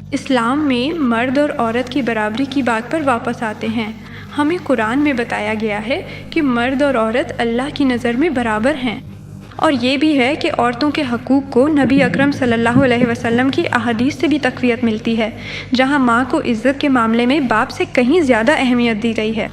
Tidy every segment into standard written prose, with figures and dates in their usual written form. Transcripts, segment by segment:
اسلام میں مرد اور عورت کی برابری کی بات پر واپس آتے ہیں۔ ہمیں قرآن میں بتایا گیا ہے کہ مرد اور عورت اللہ کی نظر میں برابر ہیں، اور یہ بھی ہے کہ عورتوں کے حقوق کو نبی اکرم صلی اللہ علیہ وسلم کی احادیث سے بھی تقویت ملتی ہے، جہاں ماں کو عزت کے معاملے میں باپ سے کہیں زیادہ اہمیت دی گئی ہے۔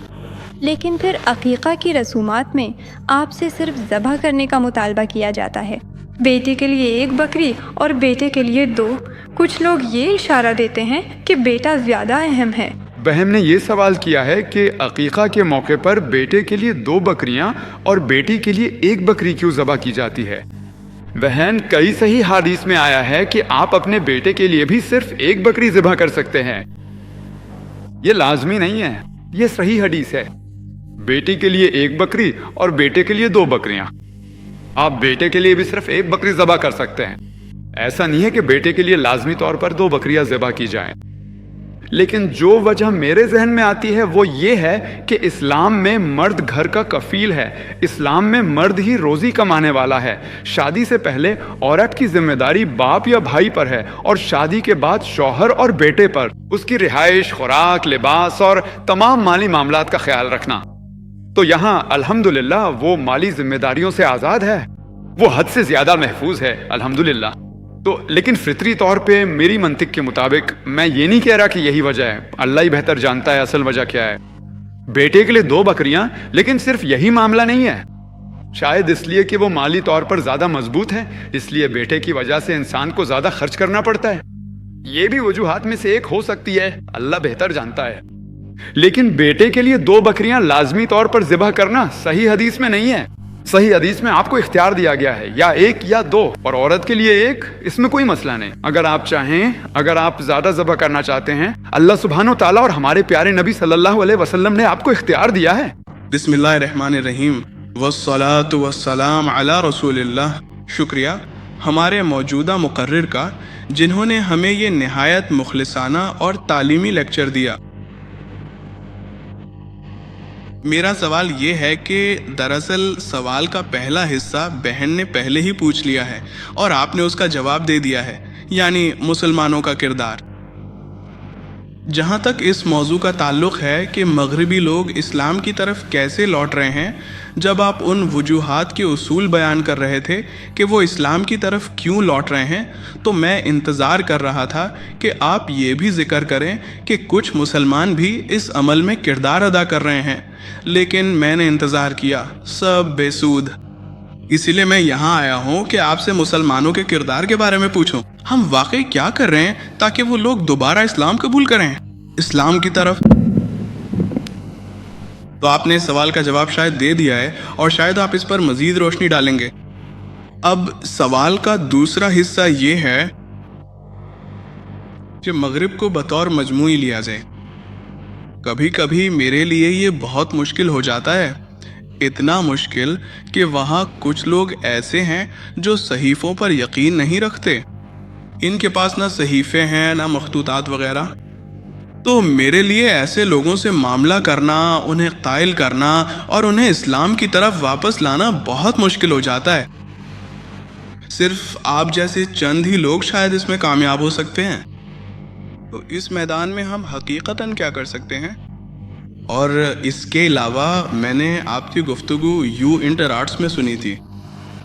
لیکن پھر عقیقہ کی رسومات میں آپ سے صرف ذبح کرنے کا مطالبہ کیا جاتا ہے، بیٹے کے لیے 1 بکری اور بیٹے کے لیے 2۔ کچھ لوگ یہ اشارہ دیتے ہیں کہ بیٹا زیادہ اہم ہے۔ بہن نے یہ سوال کیا ہے کہ عقیقہ کے موقع پر بیٹے کے لیے 2 بکریاں اور بیٹی کے لیے 1 بکری کیوں ذبح کی جاتی ہے؟ بہن، کئی صحیح حدیث میں آیا ہے کہ آپ اپنے بیٹے کے لیے بھی صرف 1 بکری ذبح کر سکتے ہیں۔ یہ لازمی نہیں ہے، یہ صحیح حدیث ہے۔ بیٹی کے لیے 1 بکری اور بیٹے کے لیے 2 بکریاں۔ آپ بیٹے کے لیے بھی صرف 1 بکری ذبح کر سکتے ہیں۔ ایسا نہیں ہے کہ بیٹے کے لیے لازمی طور پر 2 بکریاں ذبح کی جائیں۔ لیکن جو وجہ میرے ذہن میں آتی ہے وہ یہ ہے کہ اسلام میں مرد گھر کا کفیل ہے، اسلام میں مرد ہی روزی کمانے والا ہے۔ شادی سے پہلے عورت کی ذمہ داری باپ یا بھائی پر ہے، اور شادی کے بعد شوہر اور بیٹے پر، اس کی رہائش، خوراک، لباس اور تمام مالی معاملات کا خیال رکھنا۔ تو یہاں الحمدللہ وہ مالی ذمہ داریوں سے آزاد ہے، وہ حد سے زیادہ محفوظ ہے الحمدللہ۔ تو لیکن فطری طور پہ میری منطق کے مطابق میں یہ نہیں کہہ رہا کہ یہی وجہ ہے، اللہ ہی بہتر جانتا ہے اصل وجہ کیا ہے۔ بیٹے کے لیے 2 بکریاں، لیکن صرف یہی معاملہ نہیں ہے۔ شاید اس لیے کہ وہ مالی طور پر زیادہ مضبوط ہے، اس لیے بیٹے کی وجہ سے انسان کو زیادہ خرچ کرنا پڑتا ہے۔ یہ بھی وجوہات میں سے ایک ہو سکتی ہے، اللہ بہتر جانتا ہے۔ لیکن بیٹے کے لیے 2 بکریاں لازمی طور پر ذبح کرنا صحیح حدیث میں نہیں ہے۔ صحیح حدیث میں آپ کو اختیار دیا گیا ہے، یا 1 یا 2، اور عورت کے لیے 1، اس میں کوئی مسئلہ نہیں۔ اگر آپ چاہیں، اگر آپ زیادہ ذبح کرنا چاہتے ہیں، اللہ سبحانہ و تعالیٰ اور ہمارے پیارے نبی صلی اللہ علیہ وسلم نے آپ کو اختیار دیا ہے۔ بسم اللہ الرحمن الرحیم، والصلاة والسلام علی رسول اللہ۔ شکریہ ہمارے موجودہ مقرر کا، جنہوں نے ہمیں یہ نہایت مخلصانہ اور تعلیمی لیکچر دیا۔ میرا سوال یہ ہے کہ دراصل سوال کا پہلا حصہ بہن نے پہلے ہی پوچھ لیا ہے، اور آپ نے اس کا جواب دے دیا ہے، یعنی مسلمانوں کا کردار۔ جہاں تک اس موضوع کا تعلق ہے کہ مغربی لوگ اسلام کی طرف کیسے لوٹ رہے ہیں، جب آپ ان وجوہات کے اصول بیان کر رہے تھے کہ وہ اسلام کی طرف کیوں لوٹ رہے ہیں، تو میں انتظار کر رہا تھا کہ آپ یہ بھی ذکر کریں کہ کچھ مسلمان بھی اس عمل میں کردار ادا کر رہے ہیں، لیکن میں نے انتظار کیا، سب بے سود۔ اسی لیے میں یہاں آیا ہوں کہ آپ سے مسلمانوں کے کردار کے بارے میں پوچھوں، ہم واقعی کیا کر رہے ہیں تاکہ وہ لوگ دوبارہ اسلام قبول کریں، اسلام کی طرف۔ تو آپ نے سوال کا جواب شاید دے دیا ہے، اور شاید آپ اس پر مزید روشنی ڈالیں گے۔ اب سوال کا دوسرا حصہ یہ ہے کہ مغرب کو بطور مجموعی لیا جائے۔ کبھی کبھی میرے لیے یہ بہت مشکل ہو جاتا ہے، اتنا مشکل کہ وہاں کچھ لوگ ایسے ہیں جو صحیفوں پر یقین نہیں رکھتے، ان کے پاس نہ صحیفے ہیں نہ مخطوطات وغیرہ۔ تو میرے لیے ایسے لوگوں سے معاملہ کرنا، انہیں قائل کرنا اور انہیں اسلام کی طرف واپس لانا بہت مشکل ہو جاتا ہے۔ صرف آپ جیسے چند ہی لوگ شاید اس میں کامیاب ہو سکتے ہیں۔ تو اس میدان میں ہم حقیقتاً کیا کر سکتے ہیں؟ اور اس کے علاوہ میں نے آپ کی گفتگو یو انٹر آرٹس میں سنی تھی۔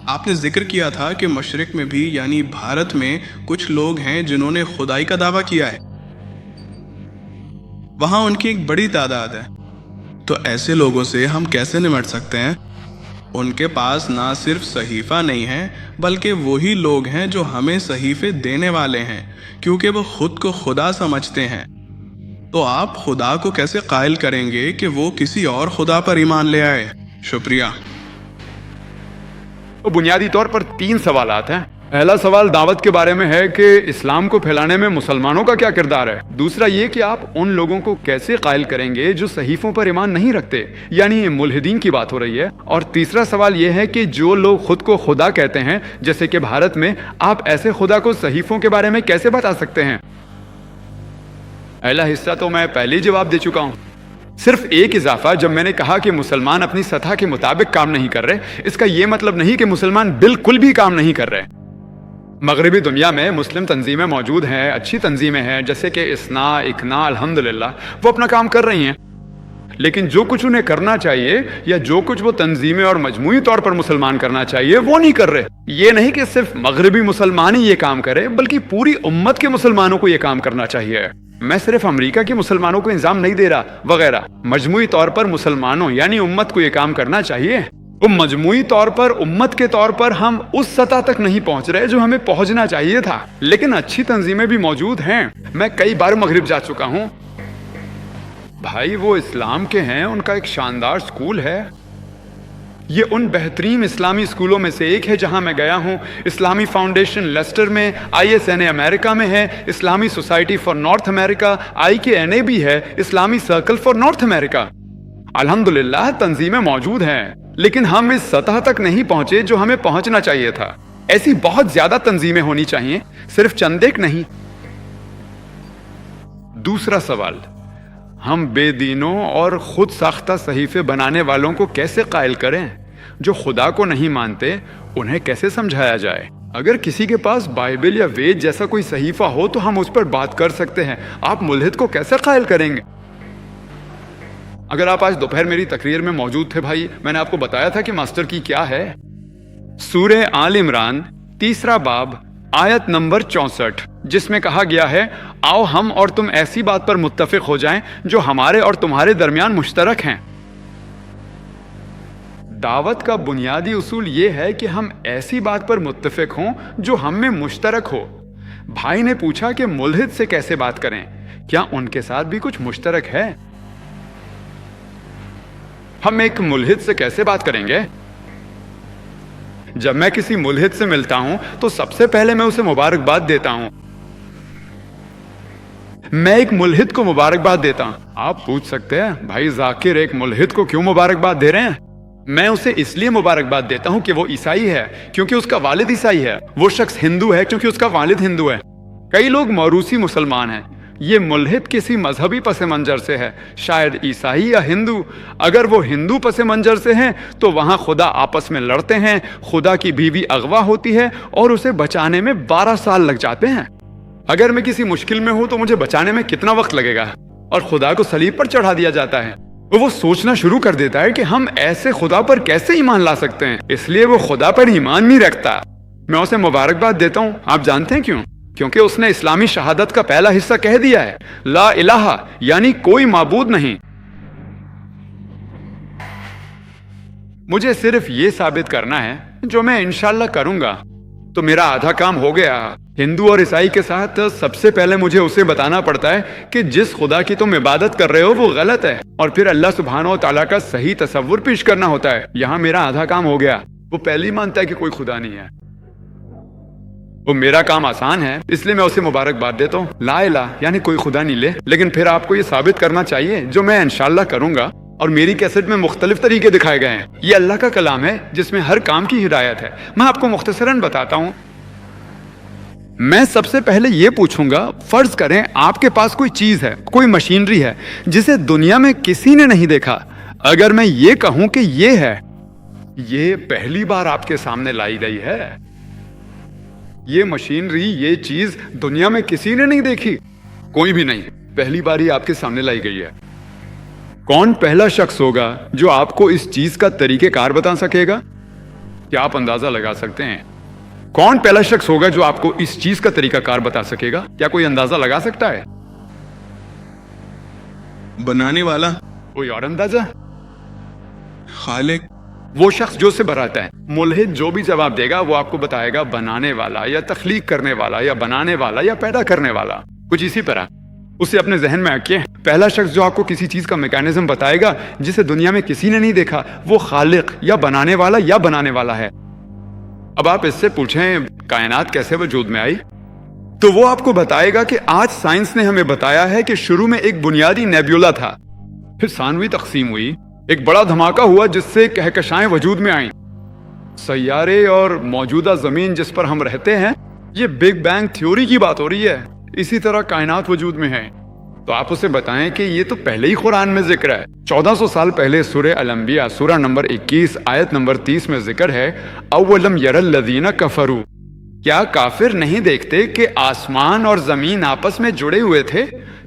آپ نے ذکر کیا تھا کہ مشرق میں بھی، یعنی بھارت میں، کچھ لوگ ہیں جنہوں نے خدائی کا دعویٰ کیا ہے، وہاں ان کی ایک بڑی تعداد ہے۔ تو ایسے لوگوں سے ہم کیسے نمٹ سکتے ہیں؟ ان کے پاس نہ صرف صحیفہ نہیں ہے، بلکہ وہی لوگ ہیں جو ہمیں صحیفے دینے والے ہیں، کیونکہ وہ خود کو خدا سمجھتے ہیں۔ تو آپ خدا کو کیسے قائل کریں گے کہ وہ کسی اور خدا پر ایمان لے آئے؟ شکریہ۔ تو بنیادی طور پر 3 سوالات ہیں۔ پہلا سوال دعوت کے بارے میں ہے کہ اسلام کو پھیلانے میں مسلمانوں کا کیا کردار ہے۔ دوسرا یہ کہ آپ ان لوگوں کو کیسے قائل کریں گے جو صحیفوں پر ایمان نہیں رکھتے، یعنی ملحدین کی بات ہو رہی ہے۔ اور تیسرا سوال یہ ہے کہ جو لوگ خود کو خدا کہتے ہیں، جیسے کہ بھارت میں، آپ ایسے خدا کو صحیفوں کے بارے میں کیسے بتا سکتے ہیں؟ پہلا حصہ تو میں پہلے ہی جواب دے چکا ہوں۔ صرف ایک اضافہ، جب میں نے کہا کہ مسلمان اپنی سطح کے مطابق کام نہیں کر رہے، اس کا یہ مطلب نہیں کہ مسلمان بالکل بھی کام نہیں کر رہے۔ مغربی دنیا میں مسلم تنظیمیں موجود ہیں، اچھی تنظیمیں ہیں، جیسے کہ اسنا، اکنا، الحمدللہ وہ اپنا کام کر رہی ہیں، لیکن جو کچھ انہیں کرنا چاہیے یا جو کچھ وہ تنظیمیں اور مجموعی طور پر مسلمان کرنا چاہیے وہ نہیں کر رہے۔ یہ نہیں کہ صرف مغربی مسلمان ہی یہ کام کرے، بلکہ پوری امت کے مسلمانوں کو یہ کام کرنا چاہیے۔ میں صرف امریکہ کے مسلمانوں کو الزام نہیں دے رہا وغیرہ، مجموعی طور پر مسلمانوں یعنی امت کو یہ کام کرنا چاہیے۔ وہ مجموعی طور پر امت کے طور پر ہم اس سطح تک نہیں پہنچ رہے جو ہمیں پہنچنا چاہیے تھا، لیکن اچھی تنظیمیں بھی موجود ہیں۔ میں کئی بار مغرب جا چکا ہوں بھائی، وہ اسلام کے ہیں، ان کا ایک شاندار سکول ہے، یہ ان بہترین اسلامی اسکولوں میں سے ایک ہے جہاں میں گیا ہوں۔ اسلامی فاؤنڈیشن لیسٹر میں، ISNA امریکہ میں ہے، اسلامی society for north America IKNA بھی ہے، اسلامی سرکل فار نارتھ امریکہ۔ الحمدللہ تنظیمیں موجود ہیں، لیکن ہم اس سطح تک نہیں پہنچے جو ہمیں پہنچنا چاہیے تھا۔ ایسی بہت زیادہ تنظیمیں ہونی چاہیے، صرف چند ایک نہیں۔ دوسرا سوال، ہم بے دینوں اور خود ساختہ صحیفے بنانے والوں کو کیسے قائل کریں؟ جو خدا کو نہیں مانتے انہیں کیسے سمجھایا جائے؟ اگر کسی کے پاس بائبل یا وید جیسا کوئی صحیفہ ہو تو ہم اس پر بات کر سکتے ہیں، آپ ملحد کو کیسے قائل کریں گے؟ اگر آپ آج دوپہر میری تقریر میں موجود تھے بھائی، میں نے آپ کو بتایا تھا کہ ماسٹر کی کیا ہے۔ سورہ آل عمران 3 باب آیت نمبر 64، جس میں کہا گیا ہے، آؤ ہم اور تم ایسی بات پر متفق ہو جائیں جو ہمارے اور تمہارے درمیان مشترک ہیں۔ دعوت کا بنیادی اصول یہ ہے کہ ہم ایسی بات پر متفق ہوں جو ہم میں مشترک ہو۔ بھائی نے پوچھا کہ ملحد سے کیسے بات کریں، کیا ان کے ساتھ بھی کچھ مشترک ہے؟ ہم ایک ملحد سے کیسے بات کریں گے؟ جب میں کسی ملحد سے ملتا ہوں تو سب سے پہلے میں اسے مبارکباد دیتا ہوں۔ میں ایک ملحد کو مبارکباد دیتا ہوں۔ آپ پوچھ سکتے ہیں بھائی ذاکر ایک ملحد کو کیوں مبارکباد دے رہے ہیں؟ میں اسے اس لیے مبارکباد دیتا ہوں کہ وہ عیسائی ہے کیونکہ اس کا والد عیسائی ہے، وہ شخص ہندو ہے کیونکہ اس کا والد ہندو ہے۔ کئی لوگ موروثی مسلمان ہیں، یہ ملحد کسی مذہبی پس منظر سے ہے، شاید عیسائی یا ہندو۔ اگر وہ ہندو پس منظر سے ہیں تو وہاں خدا آپس میں لڑتے ہیں، خدا کی بیوی اغوا ہوتی ہے اور اسے بچانے میں 12 سال لگ جاتے ہیں۔ اگر میں کسی مشکل میں ہوں تو مجھے بچانے میں کتنا وقت لگے گا؟ اور خدا کو صلیب پر چڑھا دیا جاتا ہے۔ وہ سوچنا شروع کر دیتا ہے کہ ہم ایسے خدا پر کیسے ایمان لا سکتے ہیں، اس لیے وہ خدا پر ایمان نہیں رکھتا۔ میں اسے مبارکباد دیتا ہوں، آپ جانتے ہیں کیوں؟ کیونکہ اس نے اسلامی شہادت کا پہلا حصہ کہہ دیا ہے، لا الہ یعنی کوئی معبود نہیں۔ مجھے صرف یہ ثابت کرنا ہے جو میں انشاءاللہ کروں گا تو میرا آدھا کام ہو گیا۔ ہندو اور عیسائی کے ساتھ سب سے پہلے مجھے اسے بتانا پڑتا ہے کہ جس خدا کی تم عبادت کر رہے ہو وہ غلط ہے، اور پھر اللہ سبحانہ و تعالیٰ کا صحیح تصور پیش کرنا ہوتا ہے۔ یہاں میرا آدھا کام ہو گیا۔ وہ پہلے ہی مانتا ہے کہ کوئی خدا نہیں ہے۔ وہ میرا کام آسان ہے، اس لیے میں اسے مبارکباد دیتا ہوں، لا الہ یعنی کوئی خدا نہیں لے۔ لیکن پھر آپ کو یہ ثابت کرنا چاہیے جو میں انشاءاللہ کروں گا، اور میری کیسٹ میں مختلف طریقے دکھائے گئے ہیں۔ یہ اللہ کا کلام ہے جس میں ہر کام کی ہدایت ہے۔ میں آپ کو مختصراً بتاتا ہوں۔ میں سب سے پہلے یہ پوچھوں گا، فرض کریں آپ کے پاس کوئی چیز ہے، کوئی مشینری ہے جسے دنیا میں کسی نے نہیں دیکھا۔ اگر میں یہ کہوں کہ یہ ہے، یہ پہلی بار آپ کے سامنے لائی گئی ہے، یہ مشینری، یہ چیز دنیا میں کسی نے نہیں دیکھی، کوئی بھی نہیں، پہلی بار ہی آپ کے سامنے لائی گئی ہے۔ کون پہلا شخص ہوگا جو آپ کو اس چیز کا طریقہ کار بتا سکے گا؟ کیا آپ اندازہ لگا سکتے ہیں کون پہلا شخص ہوگا جو آپ کو اس چیز کا طریقہ کار بتا سکے گا؟ کیا کوئی اندازہ لگا سکتا ہے؟ بنانے والا۔ کوئی اور اندازہ؟ خالق۔ وہ شخص جو اسے بناتا ہے۔ ملحد جو بھی جواب دے گا وہ آپ کو بتائے گا بنانے والا یا تخلیق کرنے والا یا بنانے والا یا پیدا کرنے والا، کچھ اسی طرح۔ اسے اپنے ذہن میں رکھیے، پہلا شخص جو آپ کو کسی چیز کا میکانزم بتائے گا جسے دنیا میں کسی نے نہیں دیکھا، وہ خالق یا بنانے والا یا بنانے والا ہے۔ اب آپ اس سے پوچھیں کائنات کیسے وجود میں آئی، تو وہ آپ کو بتائے گا کہ آج سائنس نے ہمیں بتایا ہے کہ شروع میں ایک بنیادی نیبیولا تھا، پھر ثانوی تقسیم ہوئی، ایک بڑا دھماکہ ہوا جس سے کہکشائیں وجود میں آئیں، سیارے اور موجودہ زمین جس پر ہم رہتے ہیں، یہ بگ بینگ تھیوری کی بات ہو رہی ہے۔ اسی طرح کائنات وجود میں ہے۔ تو آپ اسے بتائیں کہ یہ تو پہلے ہی قرآن میں ذکر ہے۔ 1400 سال پہلے سورہ الانبیاء سورہ نمبر 21 آیت نمبر 30 میں ذکر ہے، اولم یر الذین کفروا، کیا کافر نہیں دیکھتے کہ آسمان اور زمین آپس میں جڑے ہوئے تھے،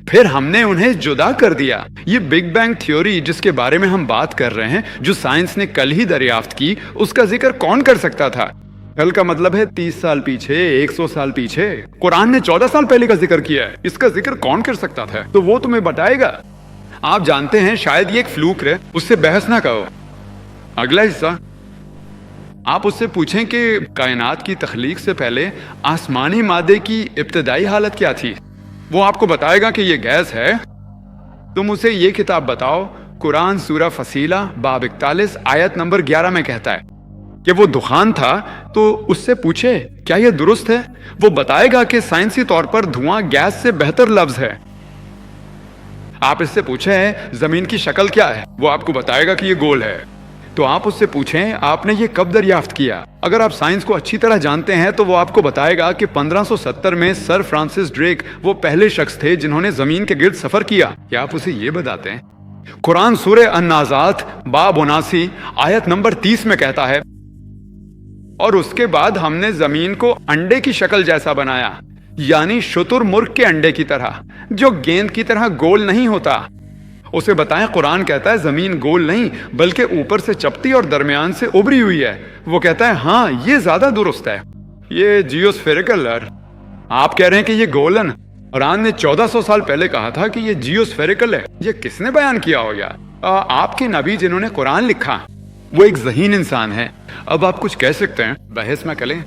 پھر ہم نے انہیں جدا کر دیا؟ یہ بگ بینگ تھیوری جس کے بارے میں ہم بات کر رہے ہیں، جو سائنس نے کل ہی دریافت کی، اس کا ذکر کون کر سکتا تھا؟ کل کا مطلب ہے 30 سال پیچھے، 100 سال پیچھے۔ قرآن نے 14 سال پہلے کا ذکر کیا ہے، اس کا ذکر کون کر سکتا تھا؟ تو وہ تمہیں بتائے گا۔ آپ جانتے ہیں شاید یہ ایک فلوک ہے، اس سے بحث نہ کرو۔ اگلا حصہ، آپ اس سے پوچھیں کہ کائنات کی تخلیق سے پہلے آسمانی مادے کی ابتدائی حالت کیا تھی، وہ آپ کو بتائے گا کہ یہ گیس ہے۔ تم اسے یہ کتاب بتاؤ، قرآن سورہ فصیلہ باب 41 آیت نمبر 11 میں کہتا ہے کہ وہ دخان تھا، تو اس سے پوچھے کیا یہ درست ہے؟ وہ بتائے گا کہ سائنسی طور پر دھواں گیس سے بہتر لفظ ہے۔ آپ اس سے پوچھیں زمین کی شکل کیا ہے، وہ آپ کو بتائے گا کہ یہ گول ہے۔ تو آپ اس سے پوچھیں آپ نے یہ کب دریافت کیا؟ اگر آپ سائنس کو اچھی طرح جانتے ہیں تو وہ آپ کو بتائے گا کہ 1570 میں سر فرانسس ڈریک وہ پہلے شخص تھے جنہوں نے زمین کے گرد سفر کیا۔ کیا آپ اسے یہ بتاتے ہیں؟ قرآن سورہ النازعات باب 79 آیت نمبر 30 میں کہتا ہے، اور اس کے بعد ہم نے زمین کو انڈے کی شکل جیسا بنایا، یعنی شتر مرغ کے انڈے کی طرح، جو گیند کی طرح گول نہیں ہوتا۔ اسے بتائیں قرآن کہتا ہے زمین گول نہیں بلکہ اوپر سے چپٹی اور درمیان سے ابری ہوئی ہے۔ وہ کہتا ہے ہاں یہ زیادہ درست ہے، یہ جیوسفیریکل ہے۔ آپ کہہ رہے ہیں کہ یہ گول ہے۔ قرآن نے 1400 سال پہلے کہا تھا کہ یہ جیوسفیریکل ہے۔ یہ کس نے بیان کیا ہوگا؟ آپ کے نبی جنہوں نے قرآن لکھا، وہ ایک ذہین انسان ہے۔ اب آپ کچھ کہہ سکتے ہیں، بحث میں کریں۔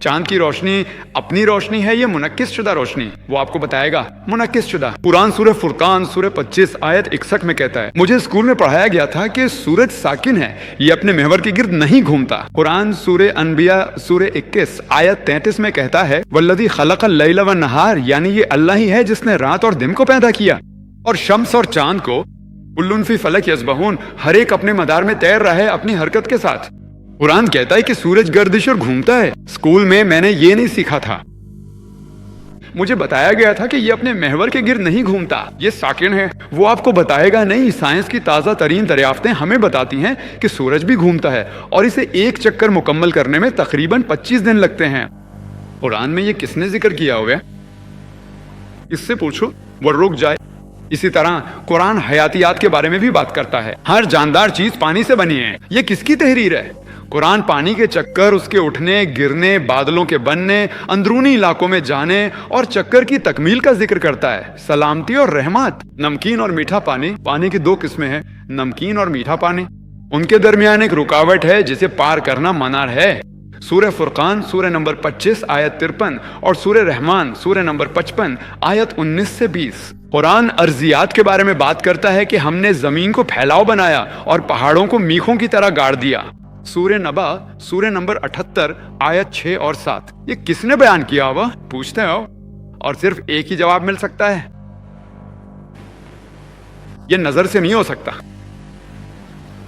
چاند کی روشنی اپنی روشنی ہے یہ منعکس شدہ روشنی؟ وہ آپ کو بتائے گا منعکس شدہ۔ قرآن سورہ فرقان سورہ 25 آیت 61 میں کہتا ہے، مجھے اسکول میں پڑھایا گیا تھا کہ سورج ساکن ہے، یہ اپنے محور کے گرد نہیں گھومتا۔ قرآن سورہ انبیاء سورہ 21 آیت 33 میں کہتا ہے، والذی خلق اللیل والنہار، یعنی یہ اللہ ہی ہے جس نے رات اور دن کو پیدا کیا، اور شمس اور چاند کو، کل فی فلک یسبحون، ہر ایک اپنے مدار میں تیر رہا ہے اپنی حرکت کے ساتھ۔ قرآن کہتا ہے کہ سورج گردش اور گھومتا ہے۔ اسکول میں میں نے یہ نہیں سیکھا تھا، مجھے بتایا گیا تھا کہ یہ اپنے محور کے گرد نہیں گھومتا، یہ ساکن ہے۔ وہ آپ کو بتائے گا نہیں، سائنس کی تازہ ترین دریافتیں ہمیں بتاتی ہیں کہ سورج بھی گھومتا ہے اور اسے ایک چکر مکمل کرنے میں تقریباً 25 دن لگتے ہیں۔ قرآن میں یہ کس نے ذکر کیا ہوا ہے؟ اس سے پوچھو وہ رک جائے۔ اسی طرح قرآن حیاتیات کے بارے میں بھی بات کرتا ہے، ہر جاندار چیز پانی سے بنی ہے۔ یہ کس کی تحریر ہے؟ قرآن پانی کے چکر، اس کے اٹھنے گرنے، بادلوں کے بننے، اندرونی علاقوں میں جانے اور چکر کی تکمیل کا ذکر کرتا ہے۔ سلامتی اور رحمت، نمکین اور میٹھا پانی، پانی کی دو قسمیں ہیں، نمکین اور میٹھا پانی، ان کے درمیان ایک رکاوٹ ہے جسے پار کرنا منع ہے۔ سورہ فرقان سورہ نمبر 25 آیت 53 اور سورہ رحمان سورہ نمبر 55 آیت 19 سے 20۔ قرآن ارضیات کے بارے میں بات کرتا ہے کہ ہم نے زمین کو پھیلاؤ بنایا اور پہاڑوں کو میخوں کی طرح گاڑ دیا۔ سورہ نبا سورہ نمبر 78 آیت 6 اور 7۔ یہ کس نے بیان کیا ہوا؟ پوچھتے ہو اور صرف ایک ہی جواب مل سکتا ہے، یہ نظر سے نہیں ہو سکتا،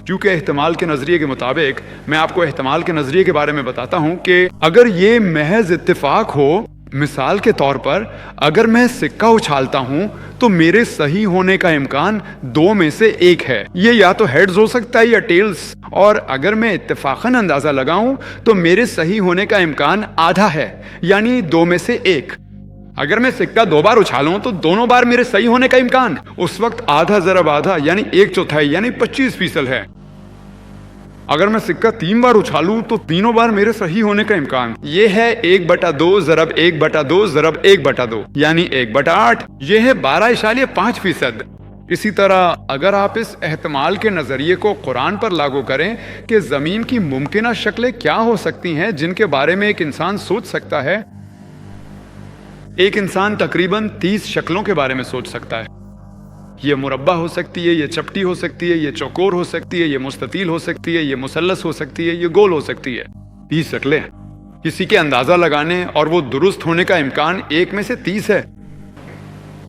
کیونکہ احتمال کے نظریے کے مطابق، میں آپ کو احتمال کے نظریے کے بارے میں بتاتا ہوں کہ اگر یہ محض اتفاق ہو، مثال کے طور پر اگر میں سکہ اچھالتا ہوں تو میرے صحیح ہونے کا امکان 2 میں سے 1 ہے، یہ یا تو ہیڈز ہو سکتا ہے یا ٹیلز، اور اگر میں اتفاقاً اندازہ لگاؤں تو میرے صحیح ہونے کا امکان آدھا ہے، یعنی 2 میں سے 1۔ اگر میں سکہ 2 بار اچھالوں تو دونوں بار میرے صحیح ہونے کا امکان اس وقت آدھا ضرب آدھا یعنی 1/4 یعنی 25% ہے۔ اگر میں سکہ 3 بار اچھالوں تو تینوں بار میرے صحیح ہونے کا امکان یہ ہے 1/2 ضرب 1/2 ضرب 1/2 یعنی 1/8، یہ ہے 12.5%۔ اسی طرح اگر آپ اس احتمال کے نظریے کو قرآن پر لاگو کریں کہ زمین کی ممکنہ شکلیں کیا ہو سکتی ہیں جن کے بارے میں ایک انسان سوچ سکتا ہے، ایک انسان تقریباً 30 شکلوں کے بارے میں سوچ سکتا ہے۔ یہ مربع ہو سکتی ہے، یہ چپٹی ہو سکتی ہے، یہ چوکور ہو سکتی ہے، یہ مستطیل ہو سکتی ہے، یہ مثلث ہو سکتی ہے، یہ گول ہو سکتی ہے۔ 30 شکلیں، کسی کے اندازہ لگانے اور وہ درست ہونے کا امکان 1 میں سے 30 ہے۔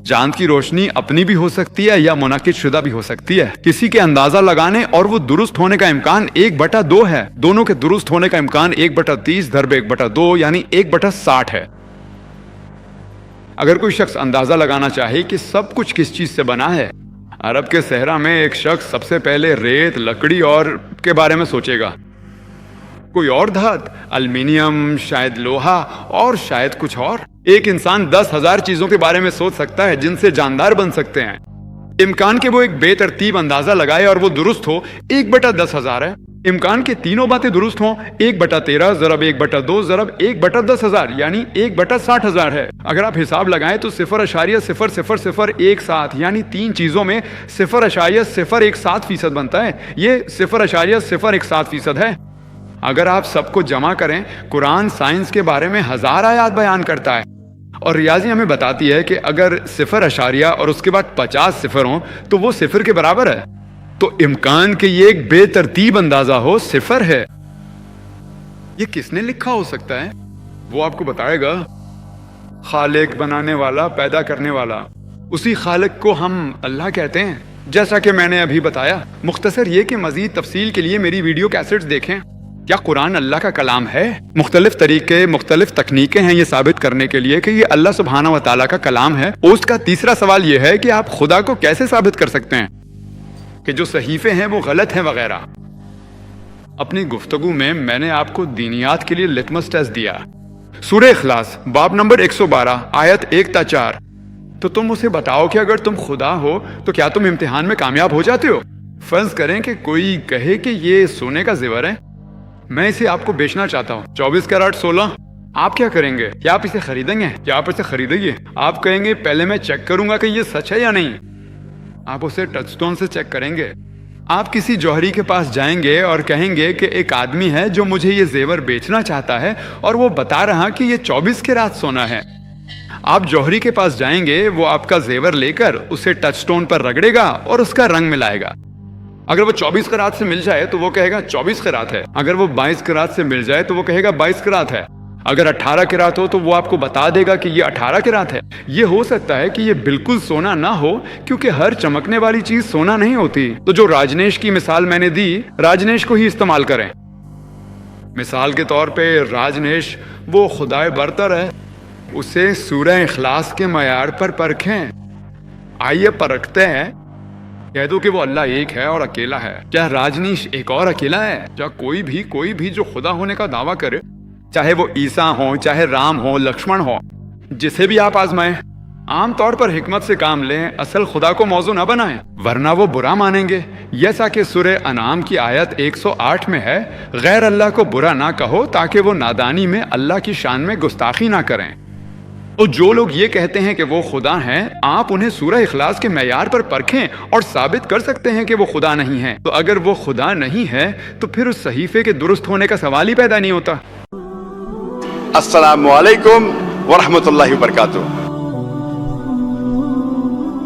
چاند کی روشنی اپنی بھی ہو سکتی ہے یا منعکس شدہ بھی ہو سکتی ہے، کسی کے اندازہ لگانے اور وہ درست ہونے کا امکان 1/2 ہے، دونوں کے درست ہونے کا امکان 1/30 ضرب 1/2 یعنی 1/60 ہے۔ اگر کوئی شخص اندازہ لگانا چاہے کہ سب کچھ کس چیز سے بنا ہے، عرب کے صحرا میں ایک شخص سب سے پہلے ریت، لکڑی اور کے بارے میں سوچے گا۔ کوئی اور دھات، الومینیم، شاید لوہا اور شاید کچھ اور۔ ایک انسان 10,000 چیزوں کے بارے میں سوچ سکتا ہے جن سے جاندار بن سکتے ہیں۔ امکان کہ وہ ایک بے ترتیب اندازہ لگائے اور وہ درست ہو 1/10,000 ہے۔ امکان کہ تینوں باتیں درست ہوں 1/13 ضرب 1/2 ضرب 1/10,000 یعنی 1/60,000 ہے۔ اگر آپ حساب لگائیں تو 0.0001 یعنی 3 چیزوں میں 0.017% بنتا ہے۔ یہ 0.017% ہے۔ اگر آپ سب کو جمع کریں، قرآن سائنس کے بارے میں 1000 آیات بیان کرتا ہے، اور ریاضی ہمیں بتاتی ہے کہ اگر 0 اور اس کے بعد 50 صفر ہوں تو وہ 0 کے برابر ہے۔ تو امکان کہ یہ ایک بے ترتیب اندازہ ہو 0 ہے۔ یہ کس نے لکھا ہو سکتا ہے؟ وہ آپ کو بتائے گا، خالق، بنانے والا، پیدا کرنے والا۔ اسی خالق کو ہم اللہ کہتے ہیں، جیسا کہ میں نے ابھی بتایا۔ مختصر یہ کہ مزید تفصیل کے لیے میری ویڈیو کیسٹس دیکھیں۔ کیا قرآن اللہ کا کلام ہے؟ مختلف طریقے، مختلف تکنیکیں ہیں یہ ثابت کرنے کے لیے کہ یہ اللہ سبحانہ و تعالیٰ کا کلام ہے۔ پوسٹ کا تیسرا سوال یہ ہے کہ آپ خدا کو کیسے ثابت کر سکتے ہیں کہ جو صحیفے ہیں وہ غلط ہیں وغیرہ۔ اپنی گفتگو میں نے آپ کو دینیات کے لیے لٹمس ٹیسٹ دیا۔ سورہ اخلاص باب نمبر 112 آیت 1 تا 4۔ تو تم اسے بتاؤ کہ اگر تم خدا ہو تو کیا تم امتحان میں کامیاب ہو جاتے ہو؟ فرض کریں کہ کوئی کہے کہ یہ سونے کا زیور ہے، میں اسے آپ کو بیچنا چاہتا ہوں 24 کیرٹ 16۔ آپ کیا کریں گے؟ کیا آپ اسے خریدیں گے؟ کیا آپ اسے خریدیں گے؟ آپ کہیں گے پہلے میں چیک کروں گا کہ یہ سچ ہے یا نہیں۔ آپ اسے ٹچ سٹون سے چیک کریں گے۔ آپ کسی جوہری کے پاس جائیں گے اور کہیں گے کہ ایک آدمی ہے جو مجھے یہ زیور بیچنا چاہتا ہے اور وہ بتا رہا کہ یہ 24 کیرٹ سونا ہے۔ آپ جوہری کے پاس جائیں گے، وہ آپ کا زیور لے کر اسے ٹچ سٹون پر رگڑے گا اور اس کا رنگ ملائے گا۔ اگر وہ 24 قرات سے مل جائے تو وہ کہے گا 24 قرات ہے۔ اگر وہ 22 قرات سے مل جائے تو وہ کہے گا 22 قرات ہے۔ اگر 18 قرات ہو تو وہ آپ کو بتا دے گا کہ یہ 18 قرات ہے۔ یہ ہو سکتا ہے کہ یہ بالکل سونا نہ ہو، کیونکہ ہر چمکنے والی چیز سونا نہیں ہوتی۔ تو جو راجنیش کی مثال میں نے دی، راجنیش کو ہی استعمال کریں۔ مثال کے طور پہ راجنیش وہ خدائے برتر ہے، اسے سورہ اخلاص کے معیار پر پرکھیں۔ آئیے پرکھتے ہیں۔ کہہ دو کہ وہ اللہ ایک ہے اور اکیلا ہے۔ کیا راجنیش ایک اور اکیلا ہے؟ کیا کوئی بھی جو خدا ہونے کا دعویٰ کرے، چاہے وہ عیسیٰ ہوں، چاہے رام ہوں، لکشمن ہوں، جسے بھی آپ آزمائیں، عام طور پر حکمت سے کام لیں، اصل خدا کو موضوع نہ بنائیں، ورنہ وہ برا مانیں گے۔ جیسا کہ سورہ انعام کی آیت 108 میں ہے، غیر اللہ کو برا نہ کہو تاکہ وہ نادانی میں اللہ کی شان میں گستاخی نہ کریں۔ تو جو لوگ یہ کہتے ہیں کہ وہ خدا ہیں، آپ انہیں سورہ اخلاص کے معیار پر پرکھیں اور ثابت کر سکتے ہیں کہ وہ خدا نہیں ہیں۔ تو اگر وہ خدا نہیں ہے تو پھر اس صحیفے کے درست ہونے کا سوال ہی پیدا نہیں ہوتا۔ السلام علیکم ورحمۃ اللہ وبرکاتہ۔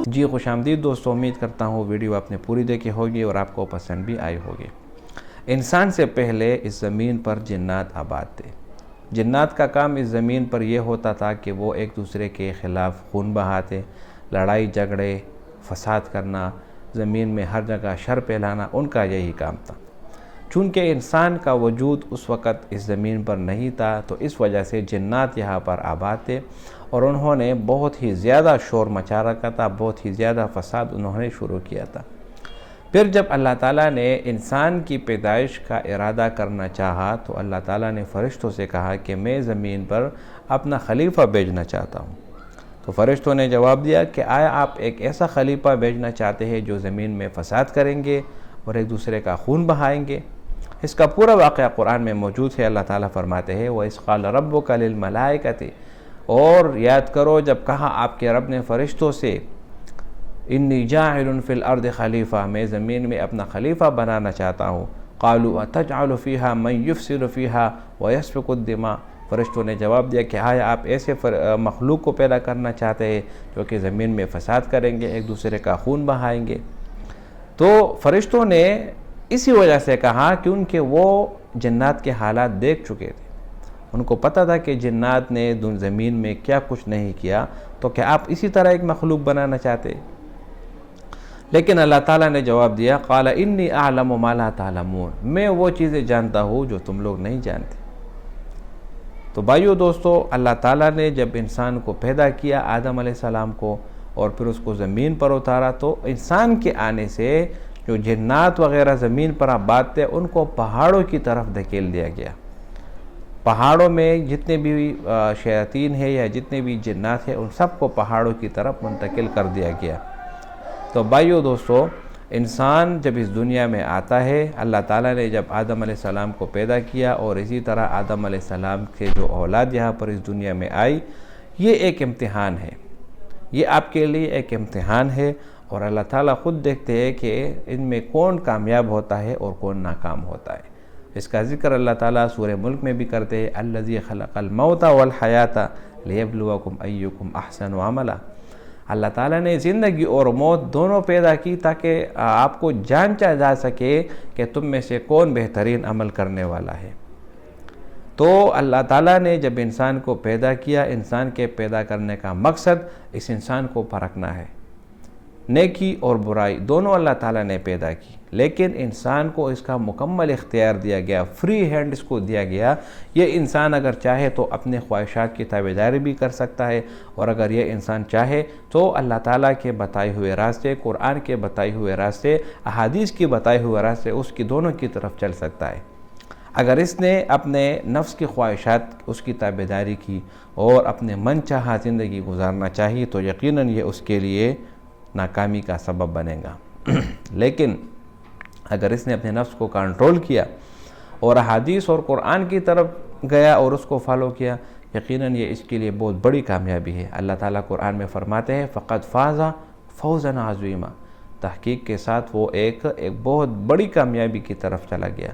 جی خوش آمدید دوستو، امید کرتا ہوں ویڈیو آپ نے پوری دیکھی ہوگی اور آپ کو پسند بھی آئی ہوگی۔ انسان سے پہلے اس زمین پر جنات آباد تھے۔ جنات کا کام اس زمین پر یہ ہوتا تھا کہ وہ ایک دوسرے کے خلاف خون بہاتے، لڑائی جھگڑے، فساد کرنا، زمین میں ہر جگہ شر پھیلانا ان کا یہی کام تھا۔ چونکہ انسان کا وجود اس وقت اس زمین پر نہیں تھا تو اس وجہ سے جنات یہاں پر آباد تھے، اور انہوں نے بہت ہی زیادہ شور مچا رکھا تھا، بہت ہی زیادہ فساد انہوں نے شروع کیا تھا۔ پھر جب اللہ تعالیٰ نے انسان کی پیدائش کا ارادہ کرنا چاہا تو اللہ تعالیٰ نے فرشتوں سے کہا کہ میں زمین پر اپنا خلیفہ بھیجنا چاہتا ہوں۔ تو فرشتوں نے جواب دیا کہ آیا آپ ایک ایسا خلیفہ بھیجنا چاہتے ہیں جو زمین میں فساد کریں گے اور ایک دوسرے کا خون بہائیں گے؟ اس کا پورا واقعہ قرآن میں موجود ہے۔ اللہ تعالیٰ فرماتے ہیں وَإِذْ قَالَ رَبُّكَ لِلْمَلَائِكَةِ، اور یاد کرو جب کہا آپ کے رب نے فرشتوں سے انی جاعل فی الارض خلیفہ، میں زمین میں اپنا خلیفہ بنانا چاہتا ہوں۔ قالوا اتجعل فیہا من یفسد فیہا ویسفک الدماء، فرشتوں نے جواب دیا کہ آیا آپ ایسے مخلوق کو پیدا کرنا چاہتے ہیں جو کہ زمین میں فساد کریں گے، ایک دوسرے کا خون بہائیں گے؟ تو فرشتوں نے اسی وجہ سے کہا کیونکہ وہ جنات کے حالات دیکھ چکے تھے، ان کو پتہ تھا کہ جنات نے زمین میں کیا کچھ نہیں کیا، تو کیا آپ اسی طرح ایک مخلوق بنانا چاہتے؟ لیکن اللہ تعالیٰ نے جواب دیا قال انی اعلم ما لا تعلمون، میں وہ چیزیں جانتا ہوں جو تم لوگ نہیں جانتے۔ تو بھائیو دوستو، اللہ تعالیٰ نے جب انسان کو پیدا کیا، آدم علیہ السلام کو، اور پھر اس کو زمین پر اتارا، تو انسان کے آنے سے جو جنات وغیرہ زمین پر آباد تھے ان کو پہاڑوں کی طرف دھکیل دیا گیا. پہاڑوں میں جتنے بھی شیاطین ہیں یا جتنے بھی جنات ہیں ان سب کو پہاڑوں کی طرف منتقل کر دیا گیا. تو بھائیو دوستو، انسان جب اس دنیا میں آتا ہے، اللہ تعالیٰ نے جب آدم علیہ السلام کو پیدا کیا اور اسی طرح آدم علیہ السلام کے جو اولاد یہاں پر اس دنیا میں آئی، یہ ایک امتحان ہے. یہ آپ کے لیے ایک امتحان ہے اور اللہ تعالیٰ خود دیکھتے ہیں کہ ان میں کون کامیاب ہوتا ہے اور کون ناکام ہوتا ہے. اس کا ذکر اللہ تعالیٰ سورہ ملک میں بھی کرتے ہیں، الذی خلق الموت والحیات لیبلوکم ایکم احسن عملا. اللہ تعالیٰ نے زندگی اور موت دونوں پیدا کی تاکہ آپ کو جانچا جا سکے کہ تم میں سے کون بہترین عمل کرنے والا ہے. تو اللہ تعالیٰ نے جب انسان کو پیدا کیا، انسان کے پیدا کرنے کا مقصد اس انسان کو پرکھنا ہے. نیکی اور برائی دونوں اللہ تعالیٰ نے پیدا کی، لیکن انسان کو اس کا مکمل اختیار دیا گیا، فری ہینڈ اس کو دیا گیا. یہ انسان اگر چاہے تو اپنے خواہشات کی تابعداری بھی کر سکتا ہے، اور اگر یہ انسان چاہے تو اللہ تعالیٰ کے بتائے ہوئے راستے، قرآن کے بتائے ہوئے راستے، احادیث کی بتائے ہوئے راستے، اس کی دونوں کی طرف چل سکتا ہے. اگر اس نے اپنے نفس کی خواہشات اس کی تابعداری کی اور اپنے من چاہا زندگی گزارنا چاہیے تو یقیناً یہ اس کے لیے ناکامی کا سبب بنے گا. لیکن اگر اس نے اپنے نفس کو کنٹرول کیا اور احادیث اور قرآن کی طرف گیا اور اس کو فالو کیا، یقیناً یہ اس کے لیے بہت بڑی کامیابی ہے. اللہ تعالیٰ قرآن میں فرماتے ہیں فقد فاز فوزا عظیما، تحقیق کے ساتھ وہ ایک بہت بڑی کامیابی کی طرف چلا گیا.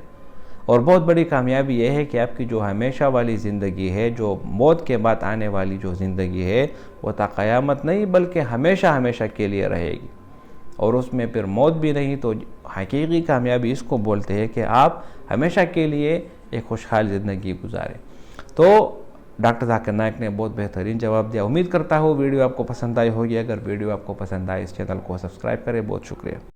اور بہت بڑی کامیابی یہ ہے کہ آپ کی جو ہمیشہ والی زندگی ہے، جو موت کے بعد آنے والی جو زندگی ہے، وہ تا قیامت نہیں بلکہ ہمیشہ ہمیشہ کے لیے رہے گی، اور اس میں پھر موت بھی نہیں. تو حقیقی کامیابی اس کو بولتے ہیں کہ آپ ہمیشہ کے لیے ایک خوشحال زندگی گزاریں. تو ڈاکٹر ذاکر نائک نے بہت بہترین جواب دیا. امید کرتا ہوں ویڈیو آپ کو پسند آئی ہوگی. اگر ویڈیو آپ کو پسند آئے اس چینل کو سبسکرائب کریں. بہت شکریہ.